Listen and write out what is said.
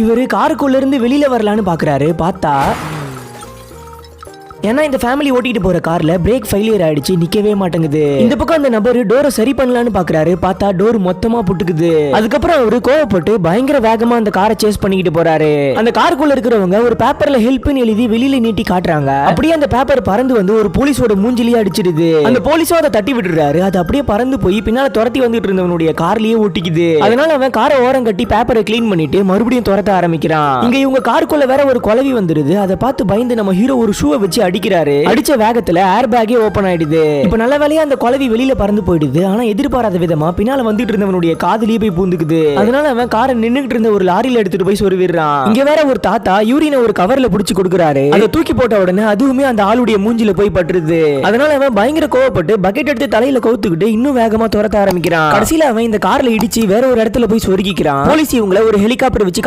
இவரு காருக்குள்ள இருந்து வெளியில வரலான்னு பாக்குறாரு. பார்த்தா ஏன்னா இந்த ஃபேமிலி ஓட்டிட்டு போற கார்ல பிரேக் ஃபெயிலியர் ஆயிடுச்சு, நிக்கவே மாட்டேங்குது. இந்த பக்கம் அந்த நபர் டோரை சரி பண்ணலான்னு பாக்குறாரு. பார்த்தா டோர் மொத்தமா புட்டுக்குது. அதுக்கப்புறம் அவரு கோவப்பட்டு பயங்கர வேகமா அந்த காரை சேஸ் பண்ணிக்கிட்டு போறாரு. அந்த காருக்குள்ள இருக்கிறவங்க ஒரு பேப்பர்ல ஹெல்ப்னு எழுதி வெளியில நீட்டி காட்டுறாங்க. அப்படியே அந்த பேப்பர் பறந்து வந்து ஒரு போலீஸோட மூஞ்சிலேயே அடிச்சிடுது. அந்த போலீஸும் அதை தட்டி விட்டுறாரு. அது அப்படியே பறந்து போய் பின்னால துரத்தி வந்துட்டு இருந்தவனுடைய கார்லயே ஒட்டிக்குது. அதனால அவன் காரை ஓரம் கட்டி பேப்பரை கிளீன் பண்ணிட்டு மறுபடியும் துரத்த ஆரம்பிக்கிறான். இங்க இவங்க காருக்குள்ள வேற ஒரு குலவி வந்துருது. அதை பார்த்து பயந்து நம்ம ஹீரோ ஒரு ஷூவை வச்சு அடிக்கிறாரு. அடிச்ச வேகத்துல ஏர் பேக்கே ஓபன் ஆயிடுது. இப்ப நல்ல வேலையா அந்த குலவி வெளியில பறந்து போயிடுது. ஆனா எதிர்பாராத விதமா பின்னால வந்துட்டு இருந்தவனுடைய காதுலயே போய் பூந்துக்குது. அதனால அவன் காரை நின்னுகிட்டு இருந்த ஒரு லாரியில எடுத்துட்டு போய் சொருவிடுறான். இங்க வேற ஒரு தாத்தா யூரினை ஒரு கவர்ல புடிச்சு கொடுக்குறாரு. அதை தூக்கி போட்ட உடனே அதுவுமே அந்த ஆளுடைய மூஞ்சில போய் பட்டுருது. அதனால அவன் பயங்கர கோவப்பட்டு பக்கெட் எடுத்து தலையில கவுத்துக்கிட்டு இன்னும் வேகமா துரத்த ஆரம்பிக்கிறான். கடைசியில அவன் இந்த கார்ல இடிச்சு வேற ஒரு இடத்துல போய் சொருகிக்கிறான். போலீஸ் இவங்களை ஒரு ஹெலிகாப்டர் வச்சு